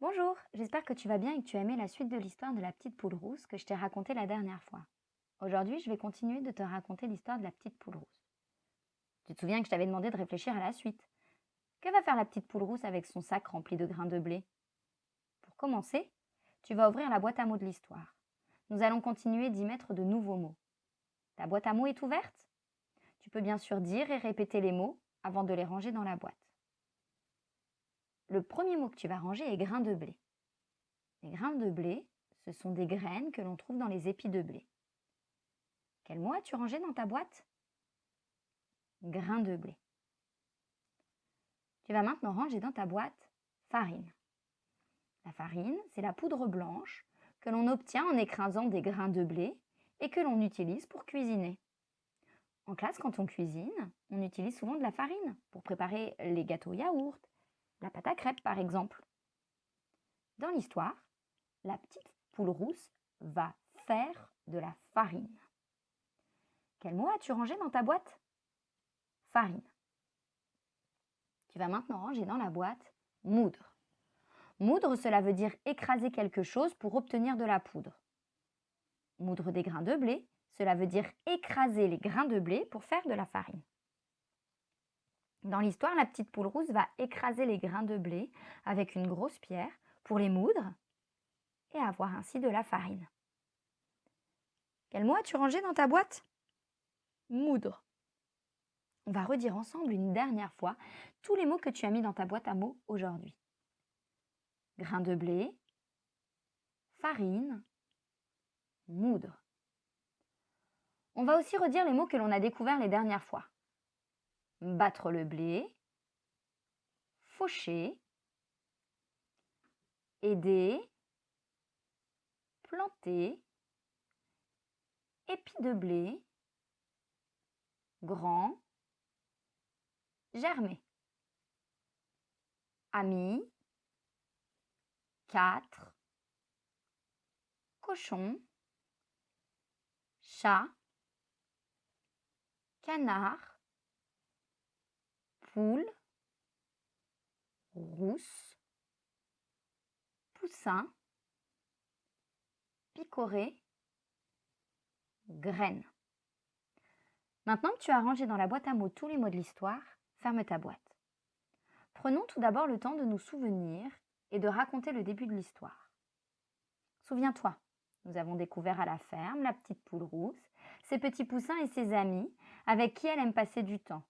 Bonjour, j'espère que tu vas bien et que tu as aimé la suite de l'histoire de la petite poule rousse que je t'ai racontée la dernière fois. Aujourd'hui, je vais continuer de te raconter l'histoire de la petite poule rousse. Tu te souviens que je t'avais demandé de réfléchir à la suite. Que va faire la petite poule rousse avec son sac rempli de grains de blé? Pour commencer, tu vas ouvrir la boîte à mots de l'histoire. Nous allons continuer d'y mettre de nouveaux mots. Ta boîte à mots est ouverte? Tu peux bien sûr dire et répéter les mots avant de les ranger dans la boîte. Le premier mot que tu vas ranger est grain de blé. Les grains de blé, ce sont des graines que l'on trouve dans les épis de blé. Quel mot as-tu rangé dans ta boîte? Grain de blé. Tu vas maintenant ranger dans ta boîte farine. La farine, c'est la poudre blanche que l'on obtient en écrasant des grains de blé et que l'on utilise pour cuisiner. En classe, quand on cuisine, on utilise souvent de la farine pour préparer les gâteaux yaourt, la pâte à crêpes par exemple. Dans l'histoire, la petite poule rousse va faire de la farine. Quel mot as-tu rangé dans ta boîte? Farine. Tu vas maintenant ranger dans la boîte moudre. Moudre, cela veut dire écraser quelque chose pour obtenir de la poudre. Moudre des grains de blé, cela veut dire écraser les grains de blé pour faire de la farine. Dans l'histoire, la petite poule rousse va écraser les grains de blé avec une grosse pierre pour les moudre et avoir ainsi de la farine. Quel mot as-tu rangé dans ta boîte? Moudre. On va redire ensemble une dernière fois tous les mots que tu as mis dans ta boîte à mots aujourd'hui. Grains de blé, farine, moudre. On va aussi redire les mots que l'on a découverts les dernières fois. Battre le blé, faucher, aider, planter, épi de blé, grand, germer. Ami, 4, cochon, chat, canard, poule, rousse, poussin, picoré, graine. Maintenant que tu as rangé dans la boîte à mots tous les mots de l'histoire, ferme ta boîte. Prenons tout d'abord le temps de nous souvenir et de raconter le début de l'histoire. Souviens-toi, nous avons découvert à la ferme la petite poule rousse, ses petits poussins et ses amis, avec qui elle aime passer du temps.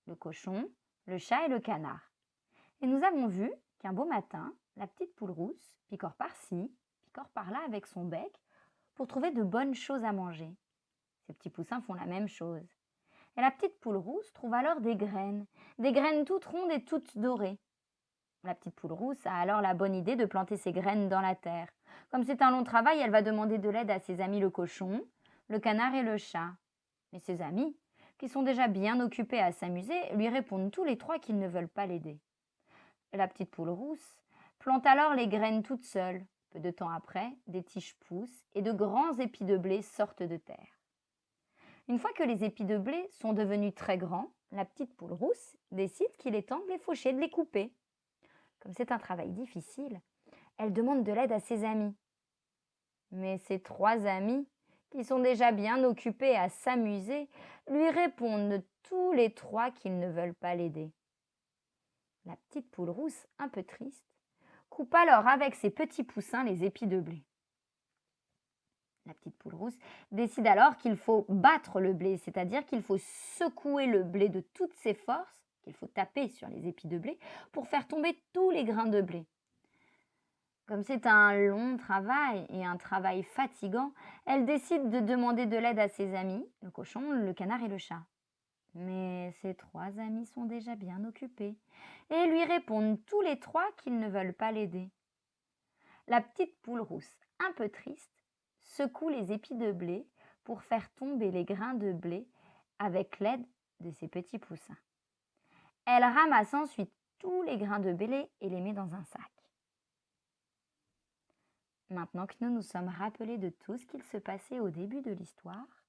Le cochon, le chat et le canard. Et nous avons vu qu'un beau matin, la petite poule rousse picore par-ci, picore par-là avec son bec pour trouver de bonnes choses à manger. Ces petits poussins font la même chose. Et la petite poule rousse trouve alors des graines toutes rondes et toutes dorées. La petite poule rousse a alors la bonne idée de planter ses graines dans la terre. Comme c'est un long travail, elle va demander de l'aide à ses amis le cochon, le canard et le chat. Mais ses amis, qui sont déjà bien occupés à s'amuser, lui répondent tous les trois qu'ils ne veulent pas l'aider. La petite poule rousse plante alors les graines toute seule. Peu de temps après, des tiges poussent et de grands épis de blé sortent de terre. Une fois que les épis de blé sont devenus très grands, la petite poule rousse décide qu'il est temps de les faucher, de les couper. Comme c'est un travail difficile, elle demande de l'aide à ses amis. Mais ses trois amis, qui sont déjà bien occupés à s'amuser, lui répondent tous les trois qu'ils ne veulent pas l'aider. La petite poule rousse, un peu triste, coupe alors avec ses petits poussins les épis de blé. La petite poule rousse décide alors qu'il faut battre le blé, c'est-à-dire qu'il faut secouer le blé de toutes ses forces, qu'il faut taper sur les épis de blé pour faire tomber tous les grains de blé. Comme c'est un long travail et un travail fatigant, elle décide de demander de l'aide à ses amis, le cochon, le canard et le chat. Mais ses trois amis sont déjà bien occupés et lui répondent tous les trois qu'ils ne veulent pas l'aider. La petite poule rousse, un peu triste, secoue les épis de blé pour faire tomber les grains de blé avec l'aide de ses petits poussins. Elle ramasse ensuite tous les grains de blé et les met dans un sac. Maintenant que nous nous sommes rappelés de tout ce qu'il se passait au début de l'histoire,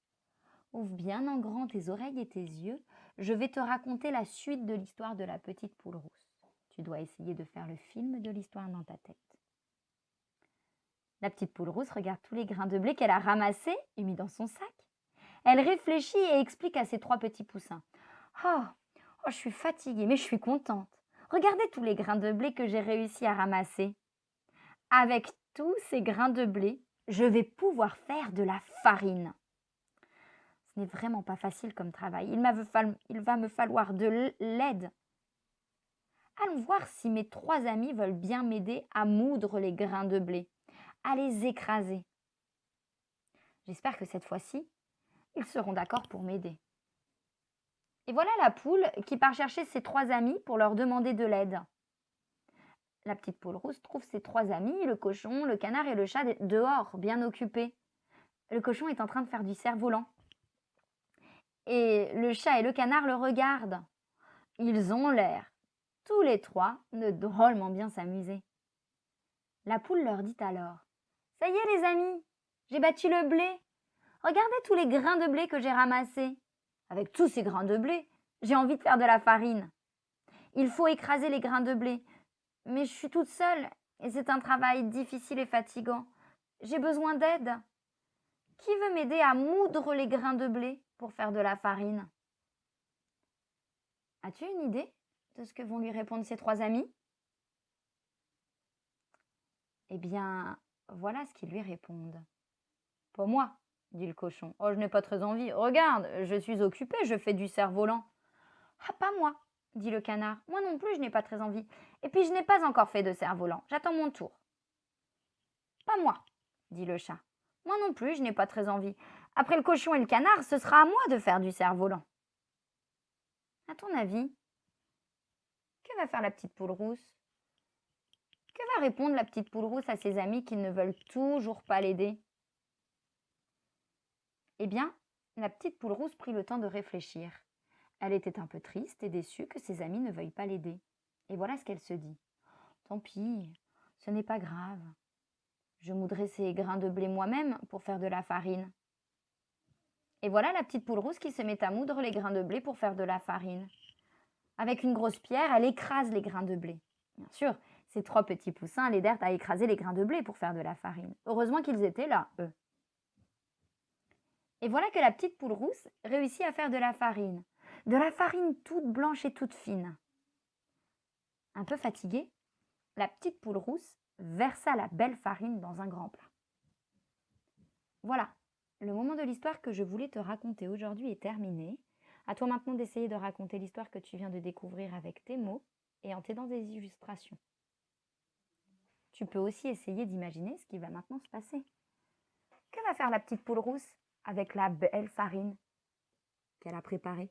ouvre bien en grand tes oreilles et tes yeux, je vais te raconter la suite de l'histoire de la petite poule rousse. Tu dois essayer de faire le film de l'histoire dans ta tête. La petite poule rousse regarde tous les grains de blé qu'elle a ramassés et mis dans son sac. Elle réfléchit et explique à ses 3 petits poussins. Oh, je suis fatiguée, mais je suis contente. Regardez tous les grains de blé que j'ai réussi à ramasser. Avec tous ces grains de blé, je vais pouvoir faire de la farine. Ce n'est vraiment pas facile comme travail. Il va me falloir de l'aide. Allons voir si mes 3 amis veulent bien m'aider à moudre les grains de blé, à les écraser. J'espère que cette fois-ci, ils seront d'accord pour m'aider. Et voilà la poule qui part chercher ses 3 amis pour leur demander de l'aide. La petite poule rousse trouve ses 3 amis, le cochon, le canard et le chat dehors, bien occupés. Le cochon est en train de faire du cerf-volant. Et le chat et le canard le regardent. Ils ont l'air, tous les 3, de drôlement bien s'amuser. La poule leur dit alors : « Ça y est les amis, j'ai battu le blé. Regardez tous les grains de blé que j'ai ramassés. Avec tous ces grains de blé, j'ai envie de faire de la farine. Il faut écraser les grains de blé. Mais je suis toute seule et c'est un travail difficile et fatigant. J'ai besoin d'aide. Qui veut m'aider à moudre les grains de blé pour faire de la farine ? » As-tu une idée de ce que vont lui répondre ses 3 amis ? Eh bien, voilà ce qu'ils lui répondent. « Pas moi, dit le cochon. Oh, je n'ai pas très envie. Regarde, je suis occupé, je fais du cerf-volant. Ah, pas moi, dit le canard. Moi non plus, je n'ai pas très envie. Et puis, je n'ai pas encore fait de cerf-volant. J'attends mon tour. Pas moi, dit le chat. Moi non plus, je n'ai pas très envie. Après le cochon et le canard, ce sera à moi de faire du cerf-volant. À ton avis, que va faire la petite poule rousse ? Que va répondre la petite poule rousse à ses amis qui ne veulent toujours pas l'aider ? Eh bien, la petite poule rousse prit le temps de réfléchir. Elle était un peu triste et déçue que ses amis ne veuillent pas l'aider. Et voilà ce qu'elle se dit. Tant pis, ce n'est pas grave. Je moudrai ces grains de blé moi-même pour faire de la farine. Et voilà la petite poule rousse qui se met à moudre les grains de blé pour faire de la farine. Avec une grosse pierre, elle écrase les grains de blé. Bien sûr, ces 3 petits poussins l'aidèrent à écraser les grains de blé pour faire de la farine. Heureusement qu'ils étaient là, eux. Et voilà que la petite poule rousse réussit à faire de la farine. De la farine toute blanche et toute fine. Un peu fatiguée, la petite poule rousse versa la belle farine dans un grand plat. Voilà, le moment de l'histoire que je voulais te raconter aujourd'hui est terminé. À toi maintenant d'essayer de raconter l'histoire que tu viens de découvrir avec tes mots et en t'aidant des illustrations. Tu peux aussi essayer d'imaginer ce qui va maintenant se passer. Que va faire la petite poule rousse avec la belle farine qu'elle a préparée ?